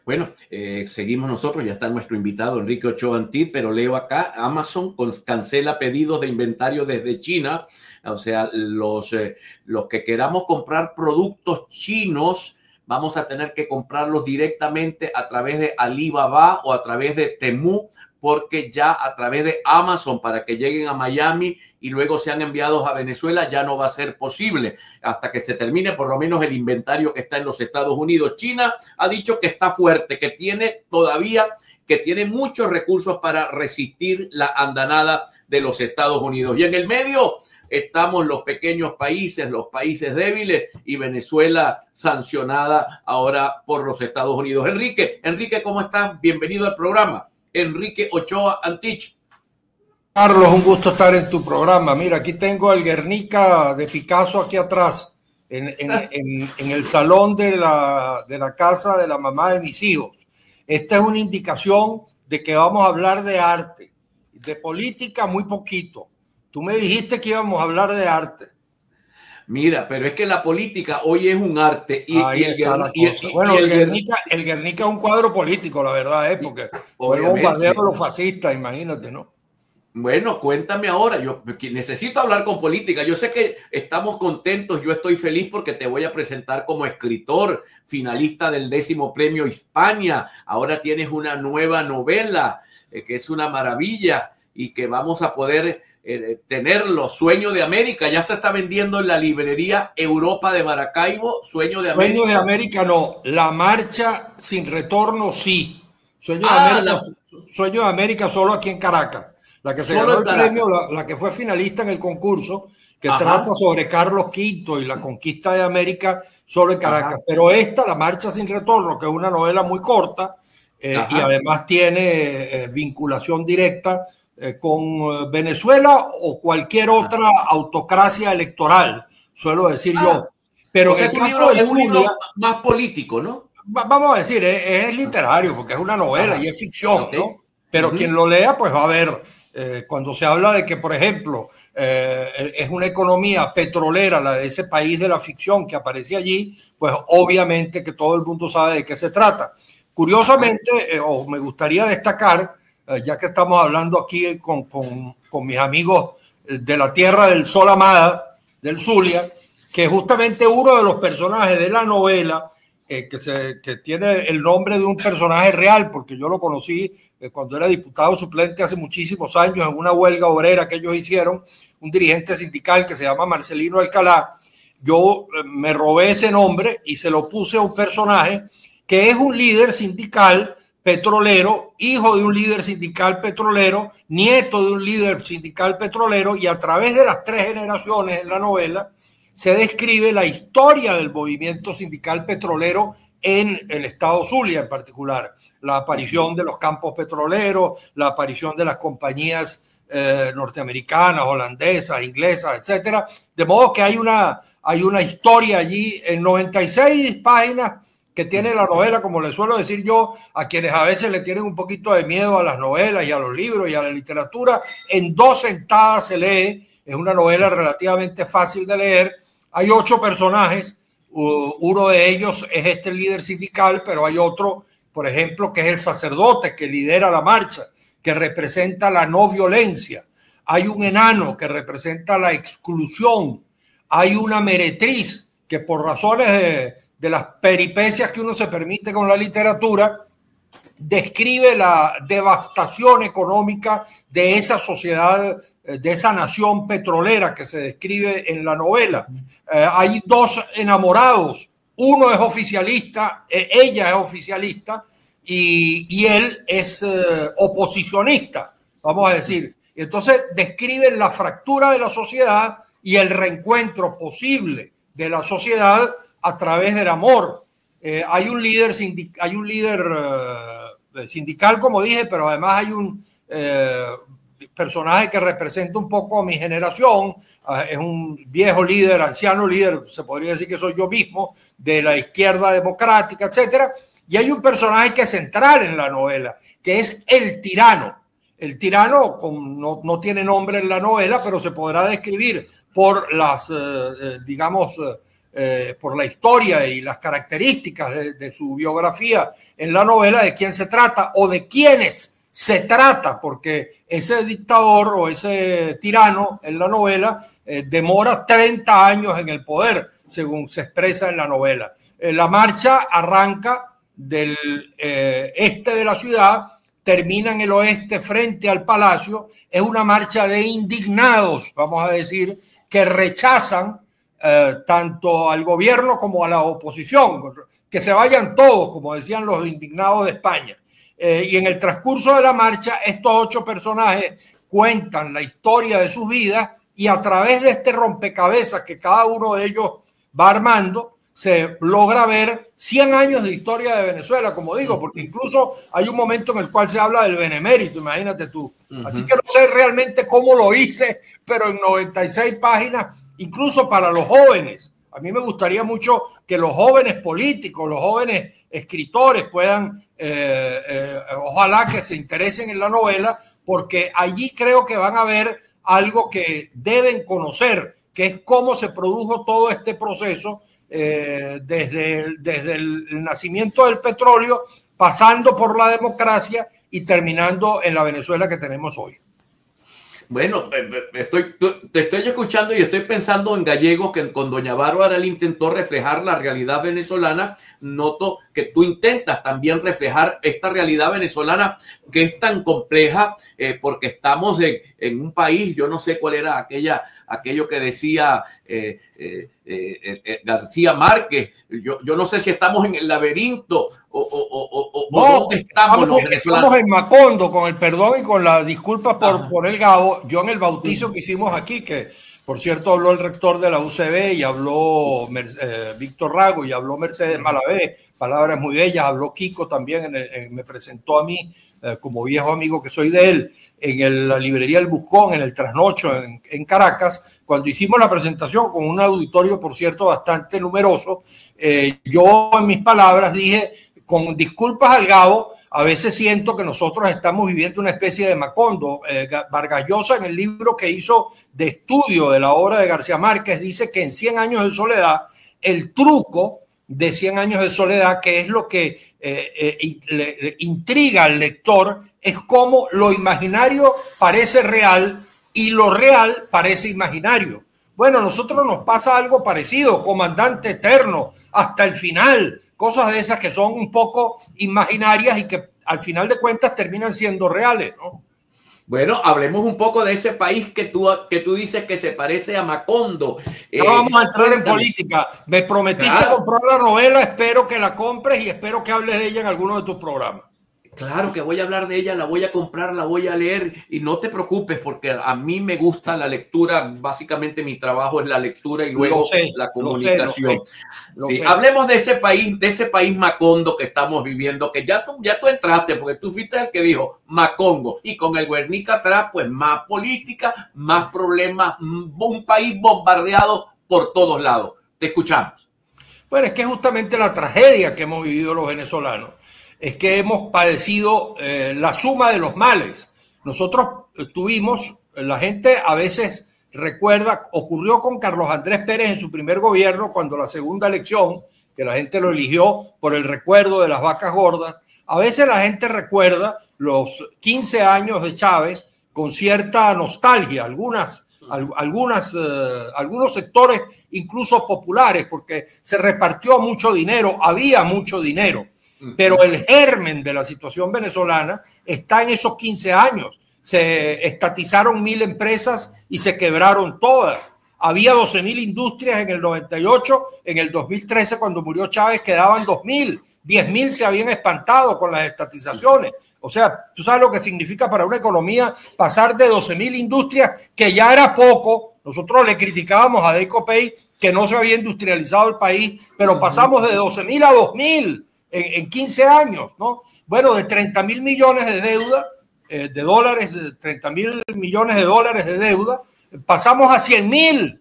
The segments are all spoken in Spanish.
Bueno, seguimos nosotros, ya está nuestro invitado Enrique Ochoa Antip, pero leo acá, Amazon cancela pedidos de inventario desde China, o sea, los que queramos comprar productos chinos, vamos a tener que comprarlos directamente a través de Alibaba o a través de Temu, porque ya a través de Amazon para que lleguen a Miami y luego sean enviados a Venezuela ya no va a ser posible hasta que se termine por lo menos el inventario que está en los Estados Unidos. China ha dicho que está fuerte, que tiene muchos recursos para resistir la andanada de los Estados Unidos. Y en el medio estamos los pequeños países, los países débiles y Venezuela sancionada ahora por los Estados Unidos. Enrique, ¿cómo estás? Bienvenido al programa. Enrique Ochoa Antip. Carlos, un gusto estar en tu programa. Mira, aquí tengo el Guernica de Picasso aquí atrás, en el salón de la casa de la mamá de mis hijos. Esta es una indicación de que vamos a hablar de arte, de política muy poquito. Tú me dijiste que íbamos a hablar de arte. Mira, pero es que la política hoy es un arte. El Guernica es un cuadro político, la verdad, porque fue el bombardeo de los fascistas, imagínate, ¿no? Bueno, cuéntame ahora, yo necesito hablar con política. Yo sé que estamos contentos, yo estoy feliz porque te voy a presentar como escritor, finalista del 10º Premio Hispania. Ahora tienes una nueva novela que es una maravilla y que vamos a poder tenerlo. Sueño de América, ya se está vendiendo en la librería Europa de Maracaibo. Sueño de América. Sueño de América no, La Marcha Sin Retorno sí. Sueño de América solo aquí en Caracas. La que se ganó el premio, la que fue finalista en el concurso, que trata sobre Carlos V y la conquista de América solo en Caracas. Pero La Marcha Sin Retorno, que es una novela muy corta y además tiene vinculación directa con Venezuela o cualquier otra autocracia electoral, suelo decir yo. Pero el caso es un libro más político, ¿no? Vamos a decir, es literario, porque es una novela y es ficción, ¿no? Pero quien lo lea, pues va a ver, cuando se habla de que, por ejemplo, es una economía petrolera, la de ese país de la ficción que aparece allí, pues obviamente que todo el mundo sabe de qué se trata. Curiosamente, me gustaría destacar, ya que estamos hablando aquí con mis amigos de la tierra del sol amada, del Zulia, que justamente uno de los personajes de la novela, que tiene el nombre de un personaje real, porque yo lo conocí cuando era diputado suplente hace muchísimos años en una huelga obrera que ellos hicieron, un dirigente sindical que se llama Marcelino Alcalá. Yo me robé ese nombre y se lo puse a un personaje que es un líder sindical petrolero, hijo de un líder sindical petrolero, nieto de un líder sindical petrolero, y a través de las 3 generaciones en la novela se describe la historia del movimiento sindical petrolero en el estado Zulia en particular, la aparición de los campos petroleros, la aparición de las compañías norteamericanas, holandesas, inglesas, etcétera. De modo que hay una historia allí en 96 páginas que tiene la novela, como le suelo decir yo, a quienes a veces le tienen un poquito de miedo a las novelas y a los libros y a la literatura. En 2 sentadas se lee, es una novela relativamente fácil de leer. Hay 8 personajes, uno de ellos es este líder sindical, pero hay otro, por ejemplo, que es el sacerdote que lidera la marcha, que representa la no violencia. Hay un enano que representa la exclusión. Hay una meretriz que por razones de las peripecias que uno se permite con la literatura, describe la devastación económica de esa sociedad, de esa nación petrolera que se describe en la novela. Hay 2 enamorados, uno es oficialista, ella es oficialista y él es oposicionista, vamos a decir. Entonces describen la fractura de la sociedad y el reencuentro posible de la sociedad a través del amor. Hay un líder sindical, como dije, pero además hay un personaje que representa un poco a mi generación. Es un viejo líder, anciano líder, se podría decir que soy yo mismo, de la izquierda democrática, etcétera. Y hay un personaje que es central en la novela, que es el tirano. El tirano no tiene nombre en la novela, pero se podrá describir por las, digamos, por la historia y las características de su biografía en la novela, de quién se trata o de quiénes se trata, porque ese dictador o ese tirano en la novela demora 30 años en el poder, según se expresa en la novela. La marcha arranca del este de la ciudad, termina en el oeste frente al palacio. Es una marcha de indignados, vamos a decir, que rechazan tanto al gobierno como a la oposición, que se vayan todos, como decían los indignados de España. Y en el transcurso de la marcha, estos 8 personajes cuentan la historia de sus vidas y a través de este rompecabezas que cada uno de ellos va armando, se logra ver 100 años de historia de Venezuela, como digo, porque incluso hay un momento en el cual se habla del benemérito, imagínate tú. Así que no sé realmente cómo lo hice, pero en 96 páginas, incluso para los jóvenes. A mí me gustaría mucho que los jóvenes políticos, los jóvenes escritores puedan, ojalá que se interesen en la novela, porque allí creo que van a ver algo que deben conocer, que es cómo se produjo todo este proceso desde el nacimiento del petróleo, pasando por la democracia y terminando en la Venezuela que tenemos hoy. Bueno, te estoy escuchando y estoy pensando en Gallegos, que con doña Bárbara él intentó reflejar la realidad venezolana. Noto que tú intentas también reflejar esta realidad venezolana que es tan compleja, porque estamos en un país, yo no sé cuál era aquello que decía García Márquez. Yo no sé si estamos en el laberinto o dónde estamos los venezolanos. Estamos en Macondo, con el perdón y con las disculpas por el Gabo. Yo en el bautizo que hicimos aquí, que por cierto habló el rector de la UCB y habló Víctor Rago y habló Mercedes Malavé, palabras muy bellas, habló Kiko también, me presentó a mí como viejo amigo que soy de él, en la librería El Buscón, en el Trasnocho, en Caracas, cuando hicimos la presentación con un auditorio, por cierto, bastante numeroso. Yo en mis palabras dije, con disculpas al Gabo, a veces siento que nosotros estamos viviendo una especie de Macondo. Vargas Llosa, en el libro que hizo de estudio de la obra de García Márquez, dice que en 100 años de soledad, el truco de 100 años de soledad, que es lo que le intriga al lector, es cómo lo imaginario parece real y lo real parece imaginario. Bueno, a nosotros nos pasa algo parecido, Comandante Eterno, hasta el final, cosas de esas que son un poco imaginarias y que al final de cuentas terminan siendo reales, ¿no? Bueno, hablemos un poco de ese país que tú dices que se parece a Macondo. No vamos a entrar en política. Me prometiste comprar la novela, espero que la compres y espero que hables de ella en alguno de tus programas. Claro que voy a hablar de ella, la voy a comprar, la voy a leer y no te preocupes porque a mí me gusta la lectura. Básicamente mi trabajo es la lectura y luego la comunicación. Sí, hablemos de ese país Macondo que estamos viviendo, que ya tú entraste porque tú fuiste el que dijo Macongo y con el Guernica atrás, pues más política, más problemas, un país bombardeado por todos lados. Te escuchamos. Bueno, es que justamente la tragedia que hemos vivido los venezolanos es que hemos padecido la suma de los males. Nosotros tuvimos, la gente a veces recuerda, ocurrió con Carlos Andrés Pérez en su primer gobierno, cuando la segunda elección, que la gente lo eligió por el recuerdo de las vacas gordas, a veces la gente recuerda los 15 años de Chávez con cierta nostalgia, algunos sectores incluso populares, porque se repartió mucho dinero, había mucho dinero. Pero el germen de la situación venezolana está en esos 15 años. Se estatizaron 1.000 empresas y se quebraron todas. Había 12.000 industrias en el 98, en el 2013 cuando murió Chávez quedaban 2.000, 10.000 se habían espantado con las estatizaciones. O sea, tú sabes lo que significa para una economía pasar de 12.000 industrias, que ya era poco. Nosotros le criticábamos a Decopey que no se había industrializado el país, pero pasamos de 12.000 a 2.000. En 15 años, ¿no? Bueno, de 30.000 millones de deuda, de dólares, 30.000 millones de dólares de deuda, pasamos a 100.000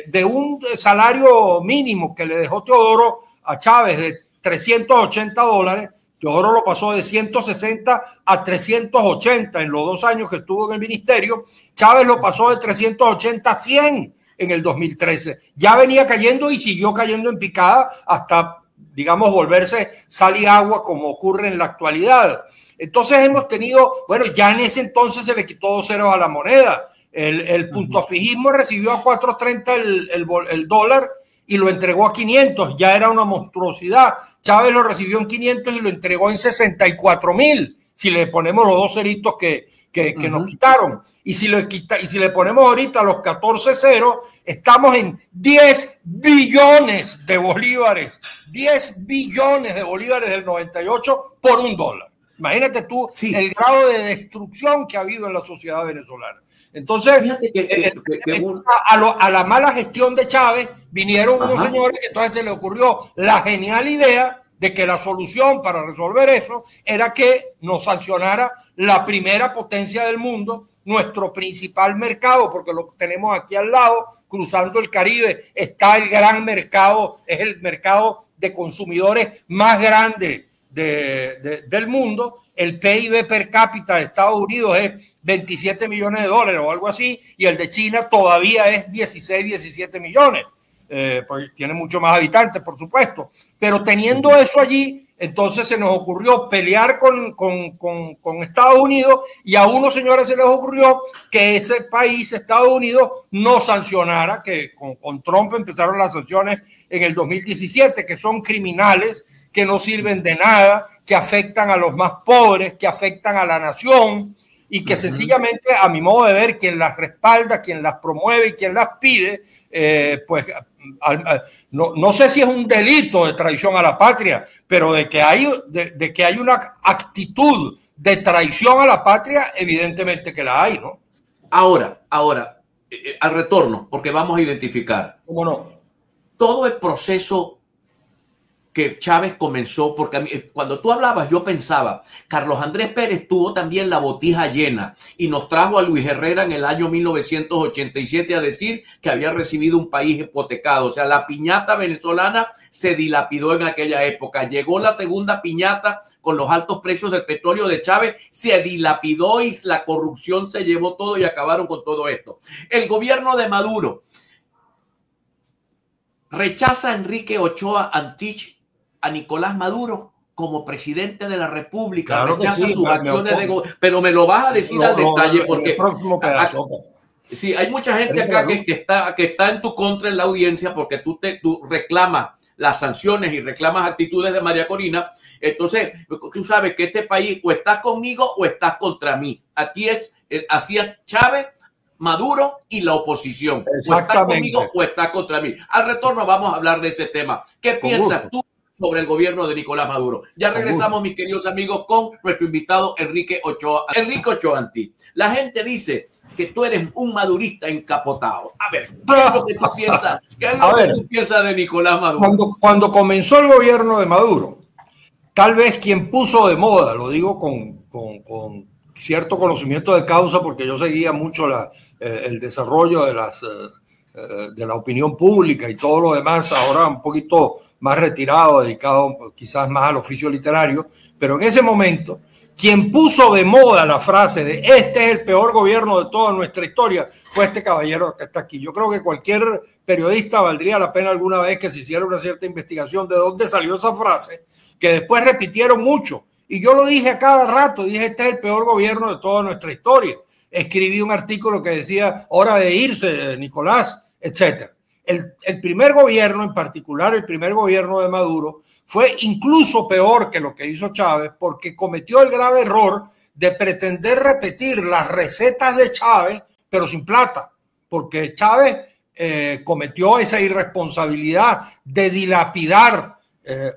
de un salario mínimo que le dejó Teodoro a Chávez de $380. Teodoro lo pasó de 160 a 380 en los 2 años que estuvo en el ministerio. Chávez lo pasó de 380 a 100. en el 2013. Ya venía cayendo y siguió cayendo en picada hasta, digamos, volverse sal y agua como ocurre en la actualidad. Entonces hemos tenido, bueno, ya en ese entonces se le quitó 2 ceros a la moneda. El puntofijismo recibió a 4.30 el dólar y lo entregó a 500. Ya era una monstruosidad. Chávez lo recibió en 500 y lo entregó en 64.000. Si le ponemos los 2 ceritos que nos quitaron. Y si le ponemos ahorita los 14 ceros, estamos en 10 billones de bolívares. 10 billones de bolívares del 98 por $1. Imagínate tú el grado de destrucción que ha habido en la sociedad venezolana. Entonces, a la mala gestión de Chávez vinieron unos señores que entonces se les ocurrió la genial idea de que la solución para resolver eso era que nos sancionara la primera potencia del mundo, nuestro principal mercado, porque lo tenemos aquí al lado, cruzando el Caribe, está el gran mercado, es el mercado de consumidores más grande del mundo. El PIB per cápita de Estados Unidos es 27 millones de dólares o algo así, y el de China todavía es 16, 17 millones. Pues tiene mucho más habitantes, por supuesto. Pero teniendo eso allí, entonces se nos ocurrió pelear con Estados Unidos, y a unos señores se les ocurrió que ese país, Estados Unidos, no sancionara, que con Trump empezaron las sanciones en el 2017, que son criminales, que no sirven de nada, que afectan a los más pobres, que afectan a la nación, y que sencillamente, a mi modo de ver, quien las respalda, quien las promueve y quien las pide, pues no sé si es un delito de traición a la patria, pero de que hay una actitud de traición a la patria, evidentemente que la hay, ¿no? Ahora, al retorno, porque vamos a identificar. ¿Cómo no? Todo el proceso que Chávez comenzó, porque a mí, cuando tú hablabas, yo pensaba, Carlos Andrés Pérez tuvo también la botija llena y nos trajo a Luis Herrera en el año 1987 a decir que había recibido un país hipotecado. O sea, la piñata venezolana se dilapidó en aquella época. Llegó la segunda piñata con los altos precios del petróleo de Chávez, se dilapidó y la corrupción se llevó todo y acabaron con todo esto. El gobierno de Maduro rechaza a Enrique Ochoa Antich a Nicolás Maduro como presidente de la República, claro, rechaza sus acciones de gobierno, pero me lo vas a decir al detalle, porque sí, hay mucha gente acá que está en tu contra en la audiencia, porque tú reclamas las sanciones y reclamas actitudes de María Corina. Entonces tú sabes que este país o estás conmigo o estás contra mí. Aquí así es Chávez, Maduro y la oposición. O estás conmigo o estás contra mí. Al retorno vamos a hablar de ese tema. ¿Qué piensas tú sobre el gobierno de Nicolás Maduro? Ya regresamos, mis queridos amigos, con nuestro invitado Enrique Ochoa. Enrique Ochoa Antich. La gente dice que tú eres un madurista encapotado. A ver, ¿qué es lo que tú piensas? ¿Qué es lo que tú piensas de Nicolás Maduro? Cuando comenzó el gobierno de Maduro, tal vez quien puso de moda, lo digo con cierto conocimiento de causa, porque yo seguía mucho el desarrollo de la opinión pública y todo lo demás, ahora un poquito más retirado, dedicado quizás más al oficio literario, pero en ese momento, quien puso de moda la frase de este es el peor gobierno de toda nuestra historia, fue este caballero que está aquí. Yo creo que cualquier periodista valdría la pena alguna vez que se hiciera una cierta investigación de dónde salió esa frase, que después repitieron mucho. Y yo lo dije a cada rato, dije, este es el peor gobierno de toda nuestra historia. Escribí un artículo que decía, hora de irse, Nicolás, etc. El primer gobierno, en particular el primer gobierno de Maduro, fue incluso peor que lo que hizo Chávez, porque cometió el grave error de pretender repetir las recetas de Chávez, pero sin plata, porque Chávez cometió esa irresponsabilidad de dilapidar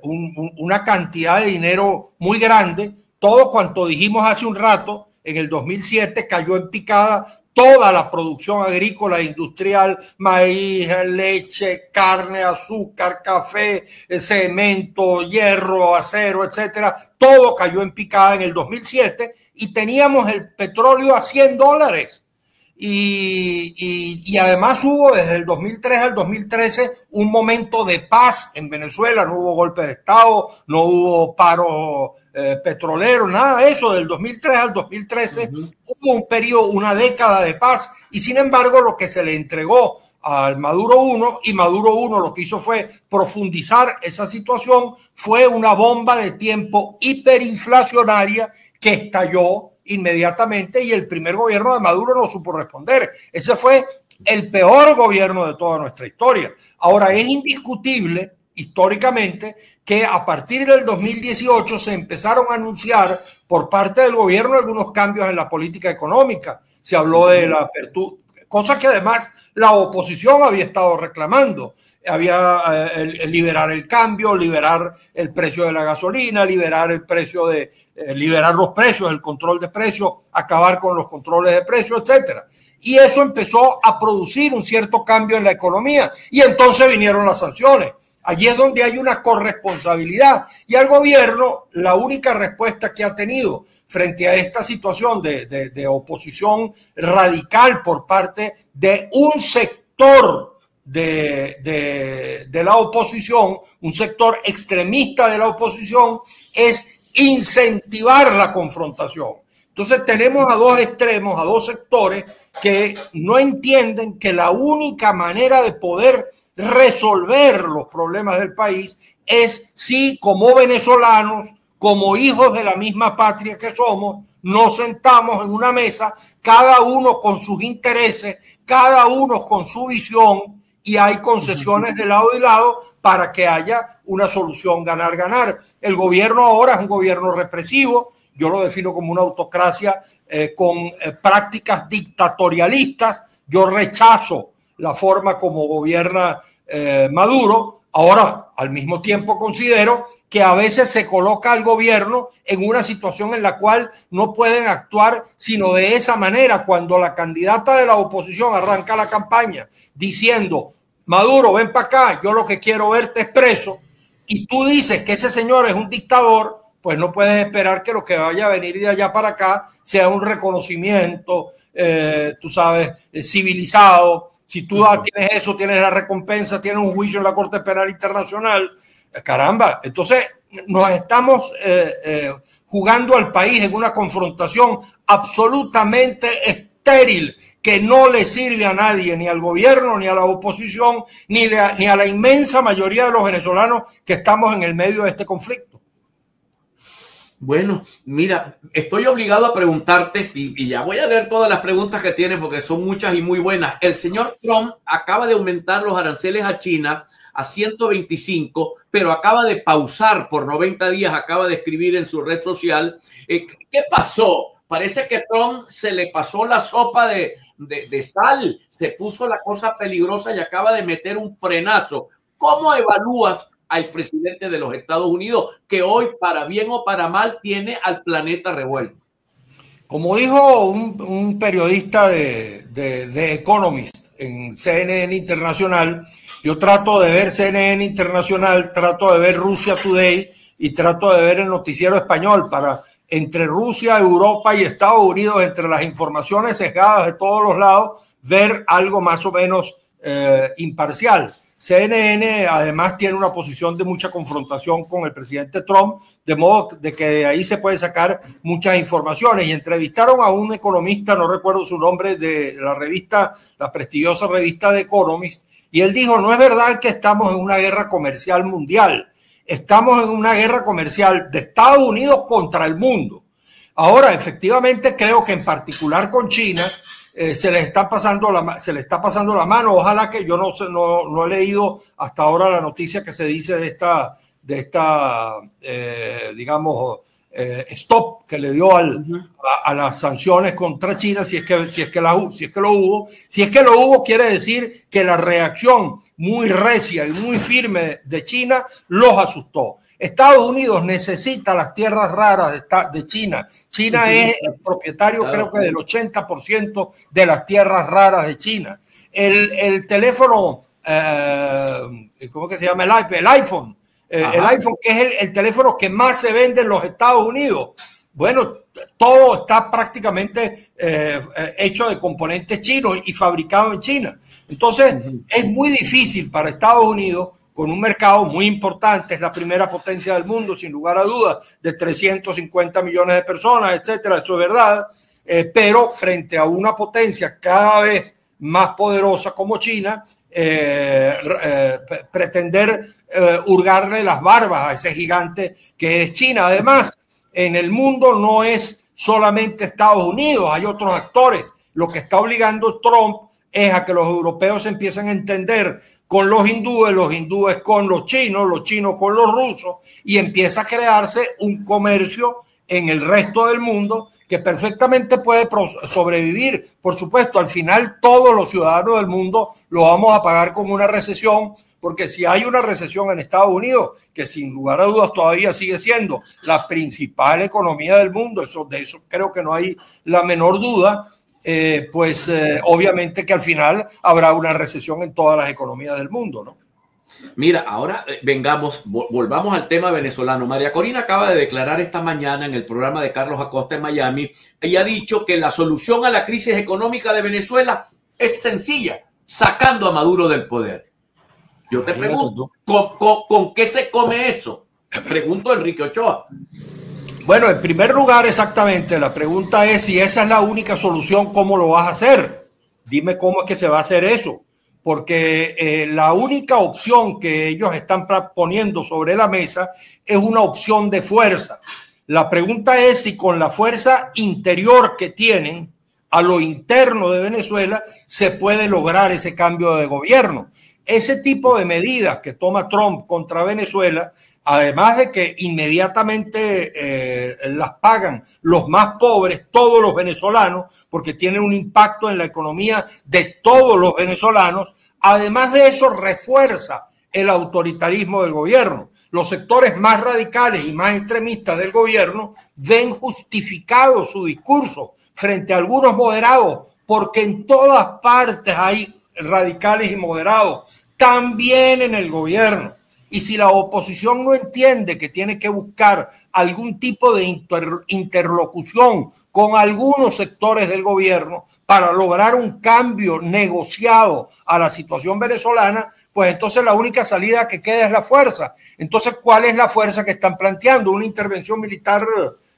una cantidad de dinero muy grande. Todo cuanto dijimos hace un rato, en el 2007 cayó en picada toda la producción agrícola e industrial, maíz, leche, carne, azúcar, café, cemento, hierro, acero, etcétera. Todo cayó en picada en el 2007 y teníamos el petróleo a $100. Y además hubo desde el 2003 al 2013 un momento de paz en Venezuela. No hubo golpe de Estado, no hubo paro petrolero, nada de eso. Del 2003 al 2013 hubo un periodo, una década de paz, y sin embargo lo que se le entregó al Maduro 1, y Maduro 1 lo que hizo fue profundizar esa situación. Fue una bomba de tiempo hiperinflacionaria que estalló inmediatamente, y el primer gobierno de Maduro no supo responder. Ese fue el peor gobierno de toda nuestra historia. Ahora, es indiscutible históricamente que a partir del 2018 se empezaron a anunciar por parte del gobierno algunos cambios en la política económica. Se habló de la apertura, cosa que además la oposición había estado reclamando. Había liberar el cambio, liberar el precio de la gasolina, liberar los precios, el control de precios, acabar con los controles de precios, etcétera. Y eso empezó a producir un cierto cambio en la economía, y entonces vinieron las sanciones. Allí es donde hay una corresponsabilidad, y al gobierno la única respuesta que ha tenido frente a esta situación de oposición radical por parte de un sector de la oposición, un sector extremista de la oposición, es incentivar la confrontación. Entonces tenemos a dos extremos, a dos sectores que no entienden que la única manera de poder resolver los problemas del país es si, como venezolanos, como hijos de la misma patria que somos, nos sentamos en una mesa, cada uno con sus intereses, cada uno con su visión, y hay concesiones de lado y lado para que haya una solución ganar-ganar. El gobierno ahora es un gobierno represivo. Yo lo defino como una autocracia con prácticas dictatorialistas. Yo rechazo la forma como gobierna Maduro. Ahora, al mismo tiempo, considero que a veces se coloca al gobierno en una situación en la cual no pueden actuar sino de esa manera. Cuando la candidata de la oposición arranca la campaña diciendo: Maduro, ven para acá, yo lo que quiero verte es preso, y tú dices que ese señor es un dictador, pues no puedes esperar que lo que vaya a venir de allá para acá sea un reconocimiento, tú sabes, civilizado. Si tú tienes eso, tienes la recompensa, tienes un juicio en la Corte Penal Internacional, caramba. Entonces nos estamos jugando al país en una confrontación absolutamente estéril, que no le sirve a nadie, ni al gobierno, ni a la oposición, ni a la inmensa mayoría de los venezolanos que estamos en el medio de este conflicto. Bueno, mira, estoy obligado a preguntarte, y ya voy a leer todas las preguntas que tienes porque son muchas y muy buenas. El señor Trump acaba de aumentar los aranceles a China a 125, pero acaba de pausar por 90 días, acaba de escribir en su red social. ¿Qué pasó? Parece que Trump se le pasó la sopa de sal, se puso la cosa peligrosa y acaba de meter un frenazo. ¿Cómo evalúas al presidente de los Estados Unidos, que hoy, para bien o para mal, tiene al planeta revuelto? Como dijo un periodista de Economist en CNN Internacional, yo trato de ver CNN Internacional, trato de ver Russia Today y trato de ver el noticiero español para, entre Rusia, Europa y Estados Unidos, entre las informaciones sesgadas de todos los lados, ver algo más o menos imparcial. CNN además tiene una posición de mucha confrontación con el presidente Trump, de modo de que de ahí se puede sacar muchas informaciones. Y entrevistaron a un economista, no recuerdo su nombre, de la revista, la prestigiosa revista The Economist, y él dijo: no es verdad que estamos en una guerra comercial mundial, estamos en una guerra comercial de Estados Unidos contra el mundo. Ahora, efectivamente, creo que en particular con China, se le está pasando la mano. Ojalá que yo no he leído hasta ahora la noticia que se dice de esta digamos, stop que le dio a las sanciones contra China, si es que lo hubo, quiere decir que la reacción muy recia y muy firme de China los asustó. Estados Unidos necesita las tierras raras de China. China es el propietario, creo que del 80% de las tierras raras de China. El teléfono, ¿cómo que se llama? El iPhone. El iPhone, que es el teléfono que más se vende en los Estados Unidos. Bueno, todo está prácticamente hecho de componentes chinos y fabricado en China. Entonces, es muy difícil para Estados Unidos, con un mercado muy importante, es la primera potencia del mundo, sin lugar a dudas, de 350 millones de personas, etcétera, eso es verdad, pero frente a una potencia cada vez más poderosa como China, pretender hurgarle las barbas a ese gigante que es China. Además, en el mundo no es solamente Estados Unidos, hay otros actores. Lo que está obligando Trump es a que los europeos empiecen a entender con los hindúes con los chinos con los rusos, y empieza a crearse un comercio en el resto del mundo que perfectamente puede sobrevivir. Por supuesto, al final todos los ciudadanos del mundo lo vamos a pagar con una recesión, porque si hay una recesión en Estados Unidos, que sin lugar a dudas todavía sigue siendo la principal economía del mundo, de eso creo que no hay la menor duda, obviamente que al final habrá una recesión en todas las economías del mundo, ¿no? Mira, ahora volvamos al tema venezolano. María Corina acaba de declarar esta mañana en el programa de Carlos Acosta en Miami. Ella ha dicho que la solución a la crisis económica de Venezuela es sencilla, sacando a Maduro del poder. Yo te pregunto, ¿con qué se come eso? Pregunto a Enrique Ochoa. Bueno, en primer lugar, exactamente, la pregunta es si esa es la única solución, ¿cómo lo vas a hacer? Dime cómo es que se va a hacer eso, porque la única opción que ellos están poniendo sobre la mesa es una opción de fuerza. La pregunta es si con la fuerza interior que tienen a lo interno de Venezuela se puede lograr ese cambio de gobierno. Ese tipo de medidas que toma Trump contra Venezuela, además de que inmediatamente las pagan los más pobres, todos los venezolanos, porque tienen un impacto en la economía de todos los venezolanos, además de eso refuerza el autoritarismo del gobierno. Los sectores más radicales y más extremistas del gobierno ven justificado su discurso frente a algunos moderados, porque en todas partes hay radicales y moderados, también en el gobierno. Y si la oposición no entiende que tiene que buscar algún tipo de interlocución con algunos sectores del gobierno para lograr un cambio negociado a la situación venezolana, pues entonces la única salida que queda es la fuerza. Entonces, ¿cuál es la fuerza que están planteando? Una intervención militar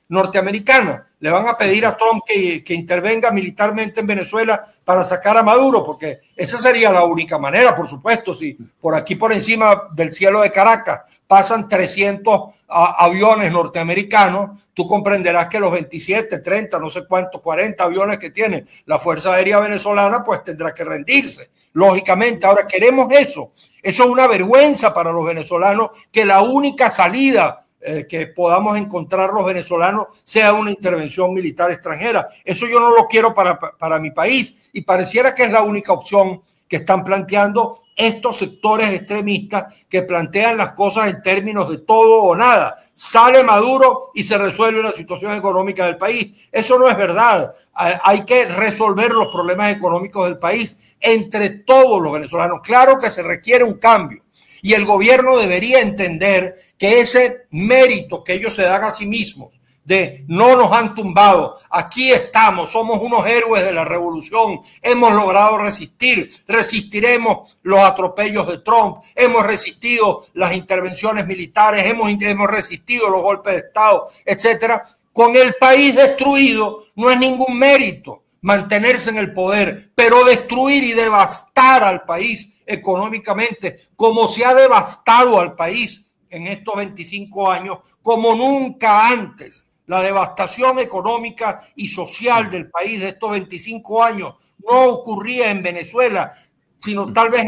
norteamericana. Le van a pedir a Trump que intervenga militarmente en Venezuela para sacar a Maduro, porque esa sería la única manera. Por supuesto, si por aquí por encima del cielo de Caracas pasan 300 aviones norteamericanos, tú comprenderás que los 27, 30, no sé cuántos, 40 aviones que tiene la Fuerza Aérea Venezolana, pues tendrá que rendirse, lógicamente. Ahora, queremos eso. Eso es una vergüenza para los venezolanos, que la única salida que podamos encontrar los venezolanos sea una intervención militar extranjera. Eso yo no lo quiero para mi país, y pareciera que es la única opción que están planteando estos sectores extremistas que plantean las cosas en términos de todo o nada. Sale Maduro y se resuelve la situación económica del país. Eso no es verdad. Hay que resolver los problemas económicos del país entre todos los venezolanos. Claro que se requiere un cambio, y el gobierno debería entender que ese mérito que ellos se dan a sí mismos de no nos han tumbado, aquí estamos, somos unos héroes de la revolución, hemos logrado resistir, resistiremos los atropellos de Trump, hemos resistido las intervenciones militares, hemos resistido los golpes de Estado, etcétera. Con el país destruido no es ningún mérito mantenerse en el poder, pero destruir y devastar al país económicamente, como se ha devastado al país en estos 25 años, como nunca antes. La devastación económica y social del país de estos 25 años no ocurría en Venezuela, sino tal vez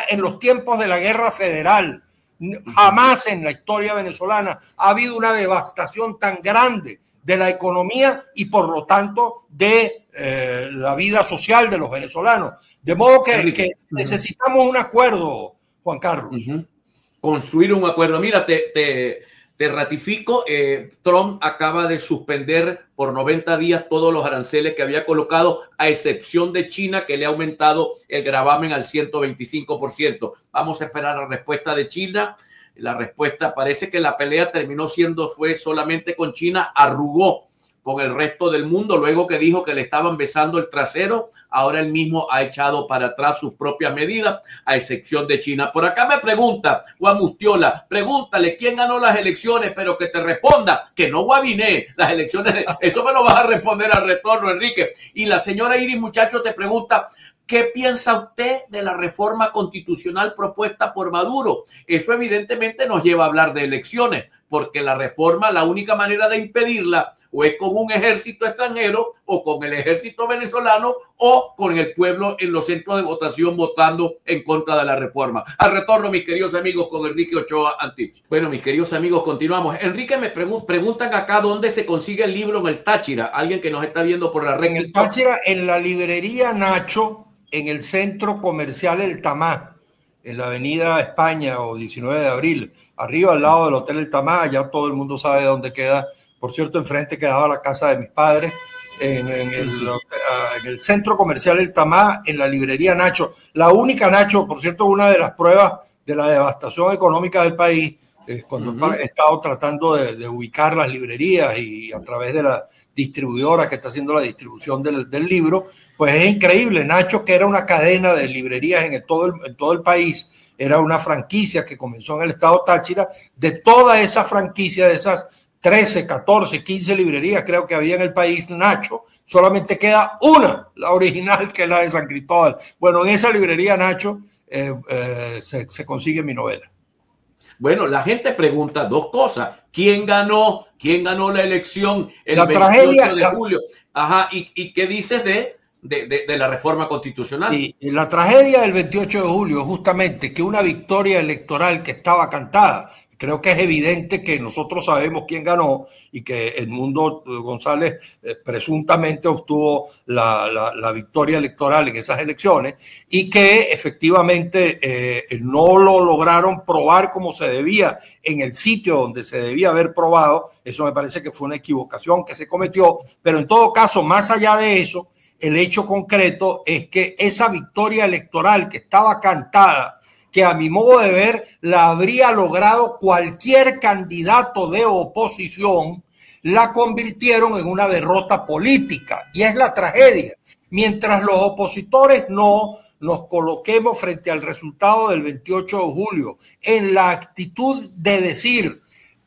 en los tiempos de la Guerra Federal. Jamás en la historia venezolana ha habido una devastación tan grande de la economía y por lo tanto de la vida social de los venezolanos. De modo que necesitamos un acuerdo, Juan Carlos. Construir un acuerdo. Mira, te ratifico, Trump acaba de suspender por 90 días todos los aranceles que había colocado, a excepción de China, que le ha aumentado el gravamen al 125%. Vamos a esperar la respuesta de China. La respuesta, parece que la pelea fue solamente con China, arrugó con el resto del mundo luego que dijo que le estaban besando el trasero. Ahora él mismo ha echado para atrás sus propias medidas, a excepción de China. Por acá me pregunta Juan Mustiola, pregúntale quién ganó las elecciones, pero que te responda que no Guaviné, las elecciones, eso me lo vas a responder al retorno, Enrique. Y la señora Iris Muchacho te pregunta, ¿qué piensa usted de la reforma constitucional propuesta por Maduro? Eso evidentemente nos lleva a hablar de elecciones, porque la reforma, la única manera de impedirla o es con un ejército extranjero o con el ejército venezolano o con el pueblo en los centros de votación votando en contra de la reforma. Al retorno, mis queridos amigos, con Enrique Ochoa Antich. Bueno, mis queridos amigos, continuamos. Enrique, me preguntan acá dónde se consigue el libro en el Táchira. Alguien que nos está viendo por la red. En el Táchira, en la librería Nacho, en el centro comercial El Tamá, en la avenida España o 19 de abril, arriba al lado del Hotel El Tamá, ya todo el mundo sabe dónde queda. Por cierto, enfrente quedaba la casa de mis padres, en el centro comercial El Tamá, en la librería Nacho. La única, Nacho, por cierto, una de las pruebas de la devastación económica del país, cuando he estado tratando de ubicar las librerías y a través de la distribuidora que está haciendo la distribución del libro, pues es increíble. Nacho, que era una cadena de librerías en todo el país, era una franquicia que comenzó en el estado Táchira. De toda esa franquicia, de esas 13, 14, 15 librerías creo que había en el país, Nacho, solamente queda una, la original, que es la de San Cristóbal. Bueno, en esa librería, Nacho, se consigue mi novela. Bueno, la gente pregunta dos cosas. ¿Quién ganó la elección el 28 de julio? Ajá, ¿y qué dices de la reforma constitucional? Y la tragedia del 28 de julio, justamente, que una victoria electoral que estaba cantada. Creo que es evidente que nosotros sabemos quién ganó y que Edmundo González presuntamente obtuvo la victoria electoral en esas elecciones y que efectivamente no lo lograron probar como se debía en el sitio donde se debía haber probado. Eso me parece que fue una equivocación que se cometió, pero en todo caso, más allá de eso, el hecho concreto es que esa victoria electoral que estaba cantada, que a mi modo de ver la habría logrado cualquier candidato de oposición, la convirtieron en una derrota política. Y es la tragedia. Mientras los opositores no nos coloquemos frente al resultado del 28 de julio en la actitud de decir: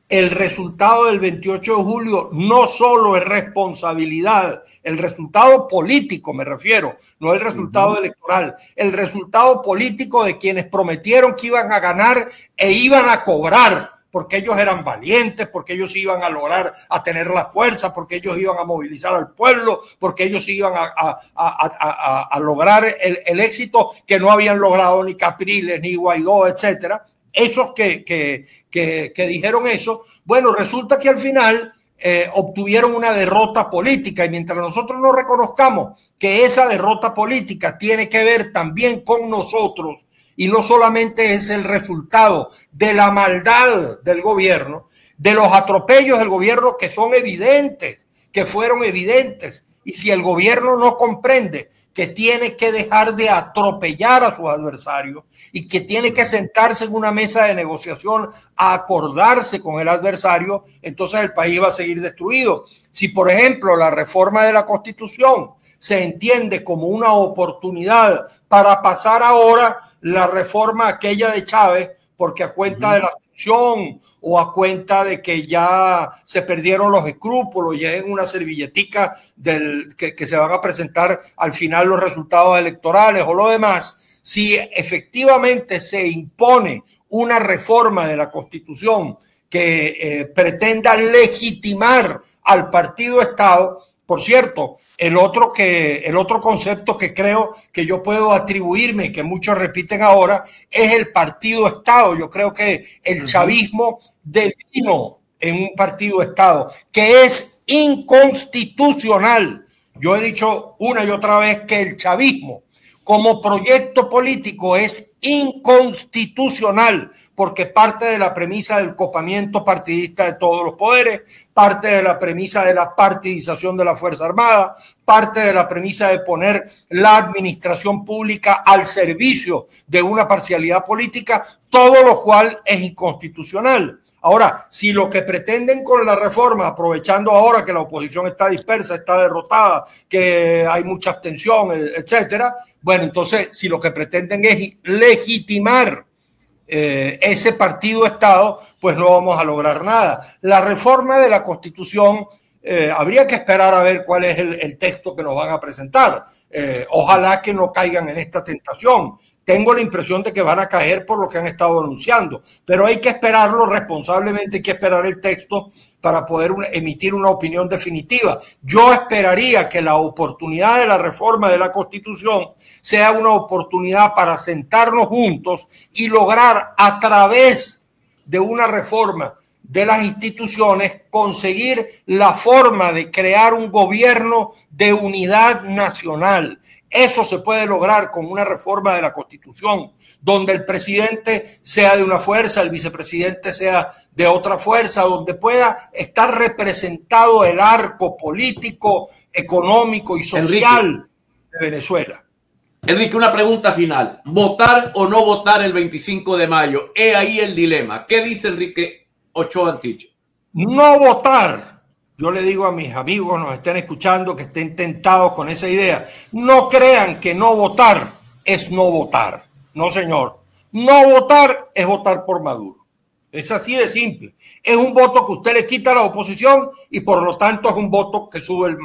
el resultado del 28 de julio no solo es responsabilidad, el resultado político me refiero, no el resultado electoral, el resultado político de quienes prometieron que iban a ganar e iban a cobrar, porque ellos eran valientes, porque ellos iban a lograr a tener la fuerza, porque ellos iban a movilizar al pueblo, porque ellos iban a lograr el éxito que no habían logrado ni Capriles, ni Guaidó, etcétera. Esos que dijeron eso, bueno, resulta que al final obtuvieron una derrota política, y mientras nosotros no reconozcamos que esa derrota política tiene que ver también con nosotros y no solamente es el resultado de la maldad del gobierno, de los atropellos del gobierno que son evidentes, que fueron evidentes, y si el gobierno no comprende que tiene que dejar de atropellar a sus adversarios y que tiene que sentarse en una mesa de negociación a acordarse con el adversario, entonces el país va a seguir destruido. Si, por ejemplo, la reforma de la Constitución se entiende como una oportunidad para pasar ahora la reforma aquella de Chávez, porque a cuenta de la sanción o a cuenta de que ya se perdieron los escrúpulos y es en una servilletica que se van a presentar al final los resultados electorales o lo demás, si efectivamente se impone una reforma de la Constitución que pretenda legitimar al partido Estado. Por cierto, el otro concepto que creo que yo puedo atribuirme y que muchos repiten ahora es el partido Estado. Yo creo que el chavismo devino en un partido Estado que es inconstitucional. Yo he dicho una y otra vez que el chavismo como proyecto político es inconstitucional, porque parte de la premisa del copamiento partidista de todos los poderes, parte de la premisa de la partidización de la Fuerza Armada, parte de la premisa de poner la administración pública al servicio de una parcialidad política, todo lo cual es inconstitucional. Ahora, si lo que pretenden con la reforma, aprovechando ahora que la oposición está dispersa, está derrotada, que hay mucha abstención, etcétera, bueno, entonces, si lo que pretenden es legitimar ese partido Estado, pues no vamos a lograr nada. La reforma de la Constitución habría que esperar a ver cuál es el texto que nos van a presentar. Ojalá que no caigan en esta tentación. Tengo la impresión de que van a caer por lo que han estado anunciando, pero hay que esperarlo responsablemente, hay que esperar el texto para poder emitir una opinión definitiva. Yo esperaría que la oportunidad de la reforma de la Constitución sea una oportunidad para sentarnos juntos y lograr a través de una reforma de las instituciones conseguir la forma de crear un gobierno de unidad nacional. Eso se puede lograr con una reforma de la Constitución, donde el presidente sea de una fuerza, el vicepresidente sea de otra fuerza, donde pueda estar representado el arco político, económico y social de Venezuela. Enrique, una pregunta final. ¿Votar o no votar el 25 de mayo? He ahí el dilema. ¿Qué dice Enrique Ochoa Antich? No votar. Yo le digo a mis amigos que nos estén escuchando, que estén tentados con esa idea, no crean que no votar es no votar. No, señor. No votar es votar por Maduro. Es así de simple. Es un voto que usted le quita a la oposición y por lo tanto es un voto que sube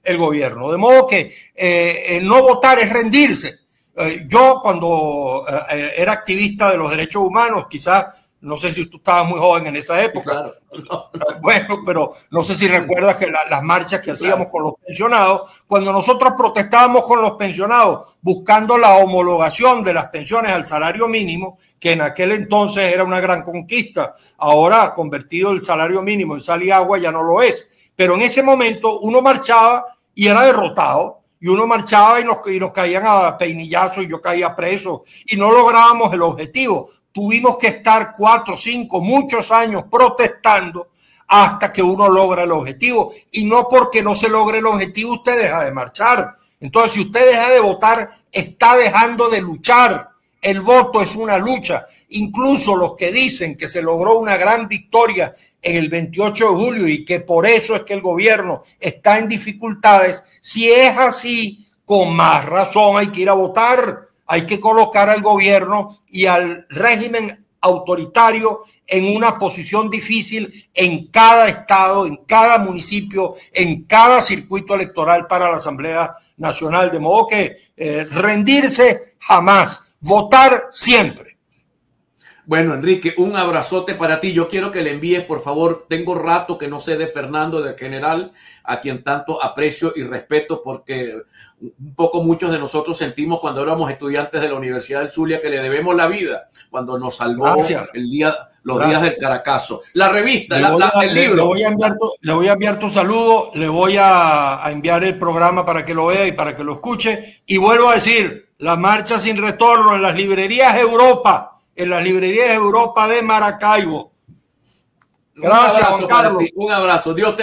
el gobierno. De modo que no votar es rendirse. Yo cuando era activista de los derechos humanos, quizás, no sé si tú estabas muy joven en esa época. Claro. Bueno, pero no sé si recuerdas que las marchas que hacíamos con los pensionados, cuando nosotros protestábamos con los pensionados buscando la homologación de las pensiones al salario mínimo, que en aquel entonces era una gran conquista, ahora convertido el salario mínimo en sal y agua ya no lo es, pero en ese momento uno marchaba y era derrotado, y uno marchaba y nos caían a peinillazos y yo caía preso y no lográbamos el objetivo. Tuvimos que estar 4, 5, muchos años protestando hasta que uno logra el objetivo. Y no porque no se logre el objetivo usted deja de marchar. Entonces, si usted deja de votar, está dejando de luchar. El voto es una lucha. Incluso los que dicen que se logró una gran victoria en el 28 de julio y que por eso es que el gobierno está en dificultades, si es así, con más razón hay que ir a votar. Hay que colocar al gobierno y al régimen autoritario en una posición difícil en cada estado, en cada municipio, en cada circuito electoral para la Asamblea Nacional. De modo que rendirse jamás, votar siempre. Bueno, Enrique, un abrazote para ti. Yo quiero que le envíes, por favor, tengo rato que no sé de Fernando, del general, a quien tanto aprecio y respeto, porque un poco muchos de nosotros sentimos cuando éramos estudiantes de la Universidad del Zulia que le debemos la vida, cuando nos salvó los días del Caracazo. La revista, el libro. Le voy a enviar tu saludo, le voy a enviar el programa para que lo vea y para que lo escuche. Y vuelvo a decir, la marcha sin retorno en las librerías Europa. En las librerías Europa de Maracaibo. Gracias, Juan Carlos. Un abrazo. Dios te bendiga.